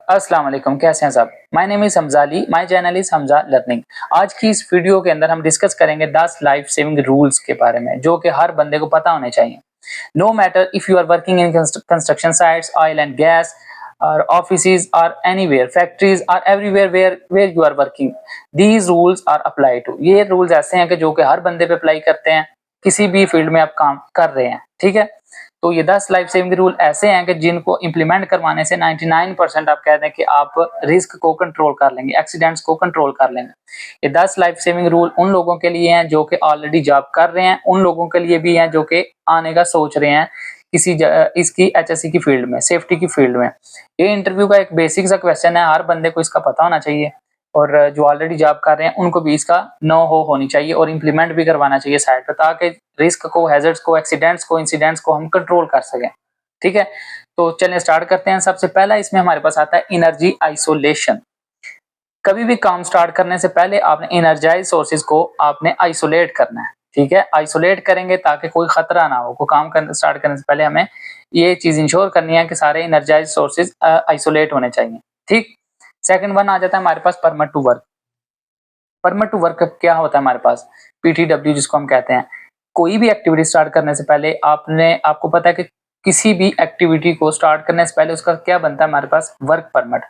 अस्सलाम वालेकुम, कैसे हैं सब। My name is Hamza Ali, my channel is Hamza learning. आज की इस वीडियो के अंदर हम डिस्कस करेंगे 10 लाइफ सेविंग रूल्स के बारे में जो कि हर बंदे को पता होने चाहिए। No matter if you are working in construction sites, oil and gas और ऑफिसेज और एनीवेयर, फैक्ट्रीज और everywhere where you are working, these rules are apply to. ये रूल्स ऐसे हैं कि जो कि हर बंदे पे अप्लाई करते हैं किसी भी फील्ड में आप काम कर रहे हैं, ठीक है। तो ये 10 लाइफ सेविंग रूल ऐसे हैं कि जिनको इंप्लीमेंट करवाने से 99% आप कहते हैं कि आप रिस्क को कंट्रोल कर लेंगे, एक्सीडेंट्स को कंट्रोल कर लेंगे। ये 10 लाइफ सेविंग रूल उन लोगों के लिए हैं जो कि ऑलरेडी जॉब कर रहे हैं, उन लोगों के लिए भी हैं जो कि आने का सोच रहे हैं किसी इसकी एचएससी की फील्ड में, सेफ्टी की फील्ड में। ये इंटरव्यू का एक बेसिक सा क्वेश्चन है, हर बंदे को इसका पता होना चाहिए और जो ऑलरेडी जॉब कर रहे हैं उनको भी इसका नो हो होनी चाहिए और इम्प्लीमेंट भी करवाना चाहिए साइड पर, ताकि रिस्क को, हैजर्ड्स को, एक्सीडेंट्स को, इंसिडेंट्स को हम कंट्रोल कर सकें, ठीक है। तो चलिए स्टार्ट करते हैं। सबसे पहला इसमें हमारे पास आता है एनर्जी आइसोलेशन। कभी भी काम स्टार्ट करने से पहले आपने एनर्जाइज सोर्सेज को आपने आइसोलेट करना है, ठीक है। आइसोलेट करेंगे ताकि कोई खतरा ना हो। काम स्टार्ट करने से पहले हमें ये चीज इंश्योर करनी है कि सारे एनर्जाइज सोर्सेज आइसोलेट होने चाहिए, ठीक। सेकंड वन आ जाता है हमारे पास permit to work. Permit to work क्या होता है हमारे पास, पीटीडब्ल्यू जिसको हम कहते हैं। कोई भी एक्टिविटी स्टार्ट करने से पहले आपको पता है कि किसी भी एक्टिविटी को स्टार्ट करने से पहले उसका क्या बनता है हमारे पास, वर्क परमिट।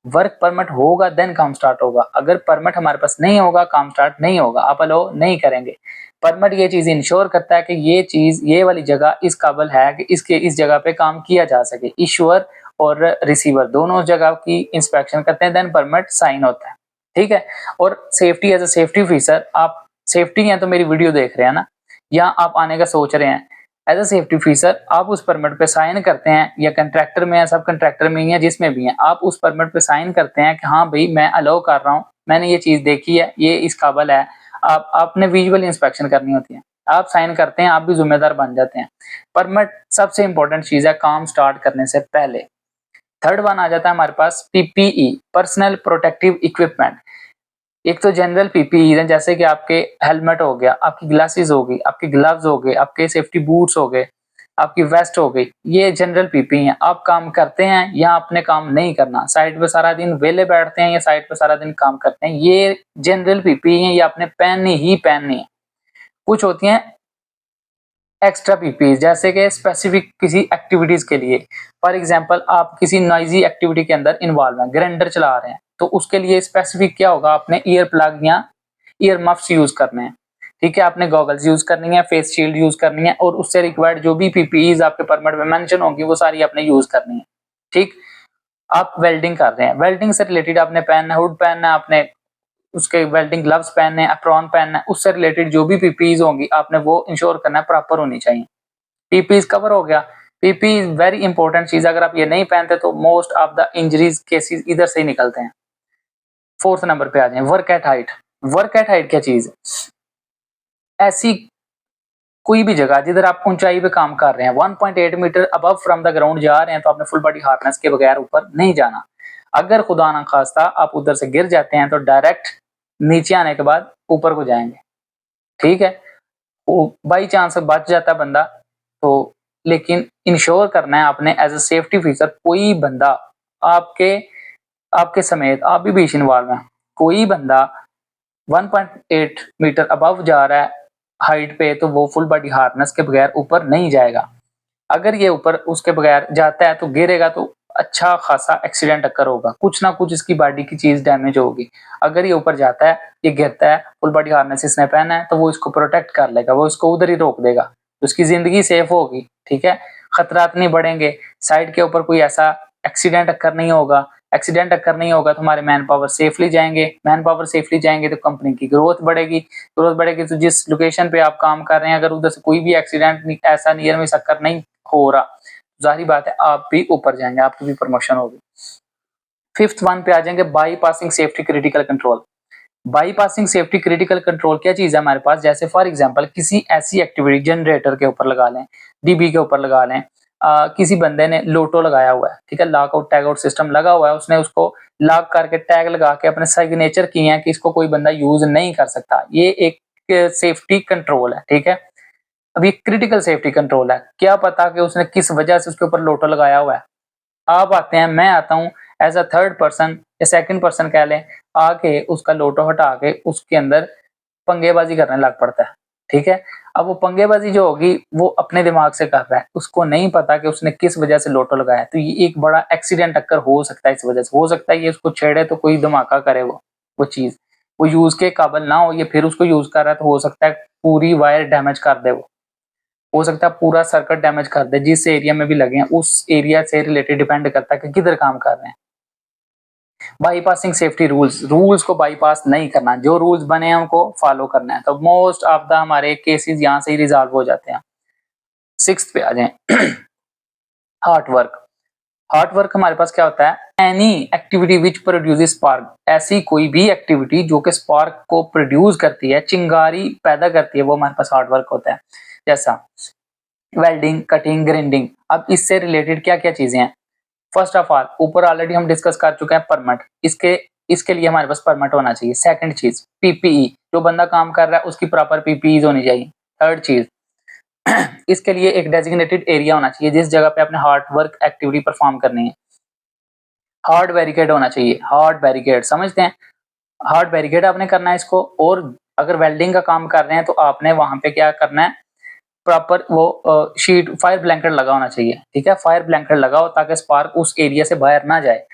वर्क परमिट होगा देन काम स्टार्ट होगा। अगर परमिट हमारे पास नहीं होगा काम स्टार्ट नहीं होगा, आप अलाउ नहीं करेंगे। परमिट ये चीज इंश्योर करता है कि ये चीज, ये वाली जगह इस काबिल है कि इस जगह पे काम किया जा सके। इश्यूअर और रिसीवर दोनों जगह की इंस्पेक्शन करते हैं, देन परमिट साइन होता है, ठीक है। और safety, as a safety officer, आप सेफ्टी हैं तो मेरी वीडियो देख रहे हैं ना, या आप आने का सोच रहे हैं, एज अ सेफ्टी ऑफिसर आप उस परमिट पे साइन करते हैं, या कंट्रैक्टर में है, सब कंट्रैक्टर में ही है, जिसमें भी है, आप उस परमिट पे साइन करते हैं कि हाँ भाई मैं अलाउ कर रहा हूँ, मैंने ये चीज देखी है, ये इस काबिल है। आपने विजुअल इंस्पेक्शन करनी होती है, आप साइन करते हैं, आप भी जिम्मेदार बन जाते हैं। परमिट सबसे इंपॉर्टेंट चीज है काम स्टार्ट करने से पहले। थर्ड वन आ जाता है हमारे पास पीपीई, पर्सनल प्रोटेक्टिव इक्विपमेंट। एक तो जनरल पीपीई है, जैसे कि आपके हेलमेट हो गया, आपकी ग्लासेस हो गई, आपके ग्लव्स हो गए, आपके सेफ्टी बूट्स हो गए, आपकी वेस्ट हो गई, ये जनरल पीपीई है। आप काम करते हैं या आपने काम नहीं करना, साइड पे सारा दिन वेले बैठते हैं या साइड पे सारा दिन काम करते हैं, ये जनरल पीपीई है, ये आपने पहननी ही पहननी है। कुछ होती हैं एक्स्ट्रा पीपीई, जैसे कि स्पेसिफिक किसी एक्टिविटीज के लिए। फॉर एग्जांपल आप किसी नॉइजी एक्टिविटी के अंदर इन्वॉल्व हैं, ग्राइंडर चला रहे हैं, तो उसके लिए स्पेसिफिक क्या होगा, आपने ईयर प्लग या ईयर मफ्स यूज करने हैं, ठीक है। आपने गॉगल्स यूज करनी है, फेस शील्ड यूज करनी है, और उससे रिक्वायर्ड जो भी पीपीईज आपके परमिट में मेंशन होंगी वो सारी आपने यूज करनी है, ठीक। आप वेल्डिंग कर रहे हैं, वेल्डिंग से रिलेटेड आपने पहनना है, हुड पहनना है, आपने उसके वेल्डिंग ग्लव्स पहनने हैं, एप्रॉन पहनना है, उससे रिलेटेड जो भी पीपीईज होंगी आपने वो इंश्योर करना है प्रॉपर होनी चाहिए। पीपीईज कवर हो गया। पीपी इज वेरी इंपॉर्टेंट चीज, अगर आप ये नहीं पहनते तो most of the injuries cases इधर से ही निकलते हैं। फोर्थ नंबर पे आ जाए work at height. Work at height क्या चीज है, ऐसी कोई भी जगह जिधर आप ऊंचाई पे काम कर रहे हैं, 1.8 metre above from the ground जा रहे हैं, तो आपने फुल बॉडी हार्नेस के बगैर ऊपर नहीं जाना। अगर खुदा ना खास्ता आप उधर से गिर जाते हैं तो डायरेक्ट नीचे आने के बाद ऊपर को जाएंगे, ठीक है। बाई चांस बच जाता है बंदा तो, लेकिन इंश्योर करना है आपने एज अ सेफ्टी फीचर, कोई बंदा आपके आपके समेत, आप भी बीच इन्वॉल्व हैं, कोई बंदा 1.8 मीटर अबव जा रहा है हाइट पे तो वो फुल बॉडी हार्नेस के बगैर ऊपर नहीं जाएगा। अगर ये ऊपर उसके बगैर जाता है तो गिरेगा तो अच्छा खासा एक्सीडेंट अकर होगा, कुछ ना कुछ इसकी बॉडी की चीज डैमेज होगी। अगर ये ऊपर जाता है, ये गिरता है, फुल बॉडी हार्नेस इसने पहना है, तो वो इसको प्रोटेक्ट कर लेगा, वो इसको उधर ही रोक देगा, उसकी जिंदगी सेफ होगी, ठीक है। खतरात नहीं बढ़ेंगे, साइड के ऊपर कोई ऐसा एक्सीडेंट अकर नहीं होगा। एक्सीडेंट अकर नहीं होगा तो हमारे मैन पावर सेफली जाएंगे, मैन पावर सेफली जाएंगे तो कंपनी की ग्रोथ बढ़ेगी, ग्रोथ बढ़ेगी तो जिस लोकेशन पे आप काम कर रहे हैं अगर उधर से कोई भी एक्सीडेंट ऐसा नियर मिस अकर नहीं हो रहा, जाहिर बात है आप भी ऊपर जाएंगे, आपकी भी प्रमोशन होगी। फिफ्थ वन पे आ जाएंगे bypassing safety critical control. Bypassing safety critical control क्या चीज है हमारे पास, जैसे फॉर एग्जांपल किसी ऐसी एक्टिविटी जनरेटर के ऊपर लगा लें, डीबी के ऊपर लगा लें, किसी बंदे ने लोटो लगाया हुआ है, ठीक है, lock out tag out system लगा हुआ है, उसने उसको लॉक करके टैग लगा के अपने सिग्नेचर किए हैं कि इसको कोई बंदा यूज नहीं कर सकता, ये एक सेफ्टी कंट्रोल है, ठीक है। अब ये क्रिटिकल सेफ्टी कंट्रोल है, क्या पता कि उसने किस वजह से उसके ऊपर लोटो लगाया हुआ है। आप आते हैं, मैं आता हूँ एज अ थर्ड पर्सन या सेकंड पर्सन कह लें, आके उसका लोटो हटा के उसके अंदर पंगेबाजी करने लग पड़ता है। ठीक है, अब वो पंगेबाजी जो होगी वो अपने दिमाग से कर रहा है, उसको नहीं पता कि उसने किस वजह से लोटो लगाया, तो ये एक बड़ा एक्सीडेंट अक्कर हो सकता है। इस वजह से हो सकता है ये उसको छेड़े तो कोई धमाका करे, वो चीज वो यूज के काबिल ना हो, ये फिर उसको यूज कर रहा है, तो हो सकता है पूरी वायर डैमेज कर दे, वो हो सकता है पूरा सर्किट डैमेज कर दे। जिस एरिया में भी लगे हैं उस एरिया से रिलेटेड डिपेंड करता है कि किधर काम कर रहे हैं। बाईपासिंग सेफ्टी रूल्स को बाईपास नहीं करना, जो रूल्स बने हैं उनको फॉलो करना है। तो मोस्ट ऑफ द हमारे केसेस यहाँ से ही रिजॉल्व हो जाते हैं। 6th पे आ जाए हार्ड वर्क। हार्ड वर्क हमारे पास क्या होता है, any activity which produces spark, ऐसी कोई भी एक्टिविटी जो कि स्पार्क को प्रोड्यूस करती है, चिंगारी पैदा करती है, वो हमारे पास हार्ड वर्क होता है। जैसा वेल्डिंग, कटिंग, ग्राइंडिंग। अब इससे रिलेटेड क्या क्या चीजें हैं, फर्स्ट ऑफ ऑल ऊपर ऑलरेडी हम डिस्कस कर चुके हैं परमिट, इसके लिए हमारे पास परमिट होना चाहिए। सेकंड चीज पीपीई, जो बंदा काम कर रहा है उसकी प्रॉपर पीपीई होनी चाहिए। थर्ड चीज इसके लिए एक डेजिग्नेटेड एरिया होना चाहिए जिस जगह पे अपने हार्ड वर्क एक्टिविटी परफॉर्म करनी है। हार्ड बैरिकेड होना चाहिए, हार्ड बैरिकेड समझते हैं, हार्ड बैरिकेड आपने करना है इसको। और अगर वेल्डिंग का काम कर रहे हैं तो आपने वहां पे क्या करना है, प्रॉपर वो शीट फायर ब्लैंकेट लगा होना चाहिए। ठीक है, फायर ब्लैंकेट लगाओ ताकि स्पार्क उस एरिया से बाहर ना जाए।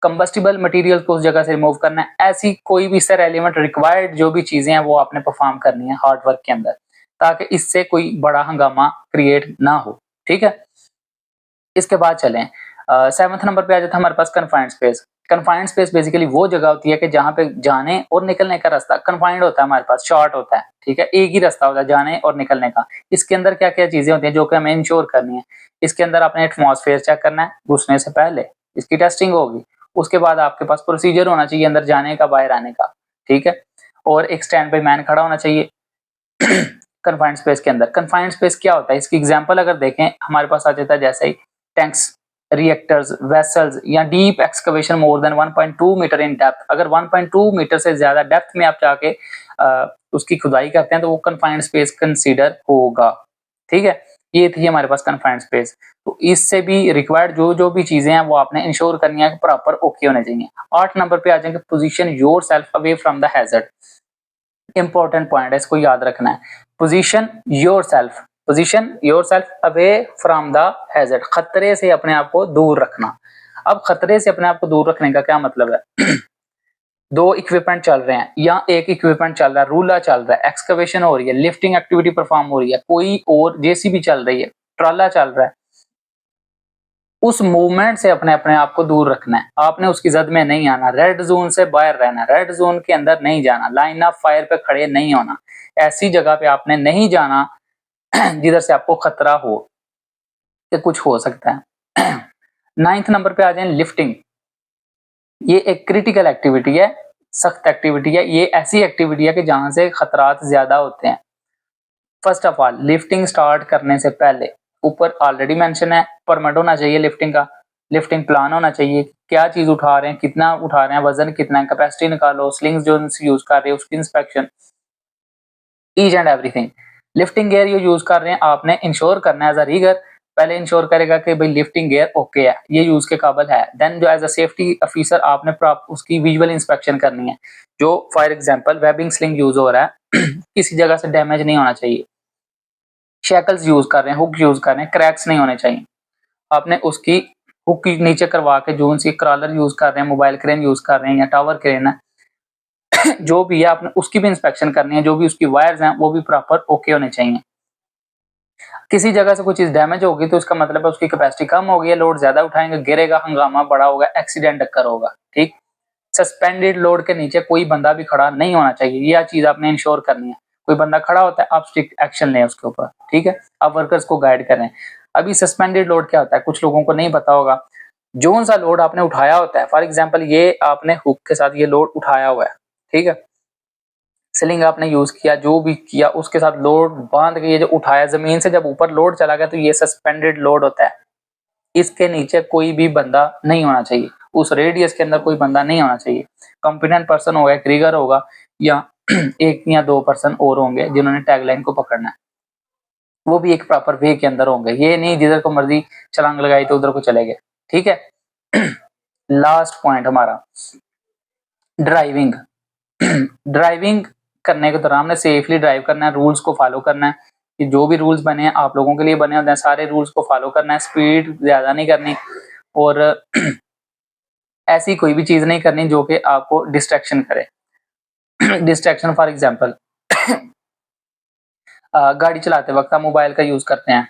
कंबस्टिबल मटेरियल को उस जगह से रिमूव करना है। ऐसी कोई भी सर एलिमेंट रिक्वायर्ड जो भी चीजें हैं वो आपने परफॉर्म करनी है हार्ड वर्क के अंदर, ताकि इससे कोई बड़ा हंगामा क्रिएट ना हो। ठीक है, इसके बाद चलें 7th नंबर पे आ जाता है हमारे पास confined space. Confined space basically वो जगह होती है कि जहां पे जाने और निकलने का रास्ता कन्फाइंड होता है, हमारे पास शॉर्ट होता है। ठीक है, एक ही रास्ता होता है जाने और निकलने का। इसके अंदर क्या क्या चीजें होती हैं जो कि हमें इंश्योर करनी है। इसके अंदर आपने एटमॉस्फेयर चेक करना है, घुसने से पहले इसकी टेस्टिंग होगी। उसके बाद आपके पास प्रोसीजर होना चाहिए अंदर जाने का, बाहर आने का। ठीक है, और एक स्टैंड पे मैन खड़ा होना चाहिए कन्फाइंड स्पेस के अंदर। कन्फाइंड स्पेस क्या होता है, इसकी एग्जांपल अगर देखें हमारे पास आ जाता है जैसे ही टैंक्स, रिएक्टर्स, वेसल्स या deep excavation more than 1.2 metre in depth. अगर 1.2 मीटर से ज्यादा डेप्थ में आप जाके उसकी खुदाई करते हैं तो वो कन्फाइंड स्पेस कंसीडर होगा। ठीक है, ये थी हमारे पास कन्फाइंड स्पेस। तो इससे भी रिक्वायर्ड जो जो भी चीजें हैं वो आपने इंश्योर करनी है कि प्रॉपर ओके होने चाहिए। 8 नंबर पे आ जाएंगे position yourself away from the hazard. Important point है, इसको याद रखना है। Position yourself away from the hazard, खतरे से अपने आप को दूर रखना। अब खतरे से अपने आप को दूर रखने का क्या मतलब है दो इक्विपमेंट चल रहे हैं या एक इक्विपमेंट चल रहा है, रूला चल रहा है, एक्सकवेशन हो रही है, लिफ्टिंग एक्टिविटी परफॉर्म हो रही है, कोई और जेसीबी चल रही है, ट्राला चल रहा है, उस मूवमेंट से अपने अपने आप को दूर रखना है। आपने उसकी जद में नहीं आना, रेड जोन से बाहर रहना, रेड जोन के अंदर नहीं जाना, लाइन ऑफ फायर पे खड़े नहीं होना, ऐसी जगह पे आपने नहीं जाना जिधर से आपको खतरा हो कि कुछ हो सकता है। 9th नंबर पे आ जाए लिफ्टिंग। ये एक क्रिटिकल एक्टिविटी है, सख्त एक्टिविटी है। ये ऐसी एक्टिविटी है कि जहां से खतरात ज्यादा होते हैं। First of all lifting start करने से पहले ऊपर ऑलरेडी मेंशन है, परमिट होना चाहिए लिफ्टिंग का, लिफ्टिंग प्लान होना चाहिए, क्या चीज उठा रहे हैं, कितना उठा रहे हैं, वजन कितना है, कैपेसिटी निकालो, स्लिंग्स जो यूज कर रहे हैं उसकी inspection, each and everything. Lifting gear ये यूज कर रहे हैं, आपने इंश्योर करना है एज अ रीगर, पहले इंश्योर करेगा कि भाई लिफ्टिंग गियर ओके है, ये यूज के काबिल है। देन जो एज अ सेफ्टी ऑफिसर आपने उसकी विजुअल इंस्पेक्शन करनी है। जो for example webbing sling use हो रहा है किसी जगह से डैमेज नहीं होना चाहिए, शैकल्स यूज कर रहे हैं, हुक यूज कर रहे हैं, क्रैक्स नहीं होने चाहिए। आपने उसकी हुक की नीचे करवा के, जो उनकी क्रॉलर यूज कर रहे हैं, मोबाइल क्रेन यूज कर रहे हैं या टावर क्रेन है जो भी है आपने उसकी भी इंस्पेक्शन करनी है। जो भी उसकी वायर्स हैं वो भी प्रॉपर ओके होने चाहिए। किसी जगह से कोई चीज डैमेज होगी तो इसका मतलब है उसकी कैपेसिटी कम होगी है, लोड ज्यादा उठाएंगे, गिरेगा, हंगामा बड़ा होगा, एक्सीडेंट अक्कर होगा। ठीक, सस्पेंडेड लोड के नीचे कोई बंदा भी खड़ा नहीं होना चाहिए, यह चीज आपने इंश्योर करनी है। कोई बंदा खड़ा होता है आप स्ट्रिक्ट एक्शन लें उसके ऊपर। ठीक है, आप वर्कर्स को गाइड करें। अभी सस्पेंडेड लोड क्या होता है कुछ लोगों को नहीं पता होगा। जो सा लोड आपने उठाया होता है, फॉर एग्जाम्पल ये आपने हुक के साथ ये लोड उठाया हुआ है, ठीक है, स्लिंग आपने यूज किया, जो भी किया उसके साथ लोड बांध के ये जो उठाया, जमीन से जब ऊपर लोड चला गया तो ये सस्पेंडेड लोड होता है। इसके नीचे कोई भी बंदा नहीं होना चाहिए, उस रेडियस के अंदर कोई बंदा नहीं होना चाहिए। कॉम्पिटेंट पर्सन होगा, क्रिगर होगा, या एक या दो पर्सन और होंगे जिन्होंने टैगलाइन को पकड़ना है, वो भी एक प्रॉपर वे के अंदर होंगे। ये नहीं जिधर को मर्जी छलांग लगाई तो उधर को चले गए। ठीक है लास्ट पॉइंट हमारा ड्राइविंग। ड्राइविंग करने के दौरान हमने सेफली ड्राइव करना है, रूल्स को फॉलो करना है कि जो भी रूल्स बने हैं आप लोगों के लिए बने होते हैं, सारे रूल्स को फॉलो करना है, स्पीड ज्यादा नहीं करनी और ऐसी कोई भी चीज नहीं करनी जो कि आपको डिस्ट्रैक्शन करे। डिस्ट्रैक्शन फॉर एग्जांपल गाड़ी चलाते वक्त आप मोबाइल का यूज करते हैं,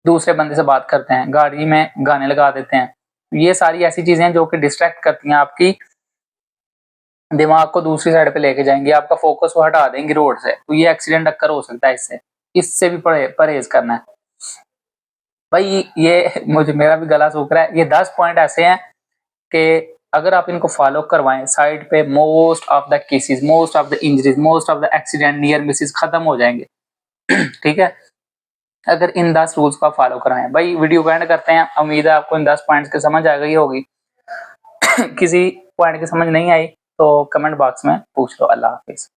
दूसरे बंदे से बात करते हैं, गाड़ी में गाने लगा देते हैं, ये सारी ऐसी चीजें हैं जो कि डिस्ट्रैक्ट करती हैं, आपकी दिमाग को दूसरी साइड पे लेके जाएंगे, आपका फोकस वो हटा देंगे रोड से, तो ये एक्सीडेंट अक्कर हो सकता है इससे भी परहेज करना है भाई। ये मुझे मेरा भी गला सूख रहा है। ये 10 पॉइंट ऐसे हैं कि अगर आप इनको फॉलो करवाएं साइड पे most of the cases, most of the injuries, most of the accident near Mrs खत्म हो जाएंगे। ठीक है, अगर इन 10 रूल्स को आप फॉलो करवाएं। भाई वीडियो को एंड करते हैं, उम्मीद है आपको इन 10 पॉइंट्स की समझ आ गई होगी। किसी पॉइंट की समझ नहीं आई तो कमेंट बॉक्स में पूछ लो। अल्लाह हाफिज।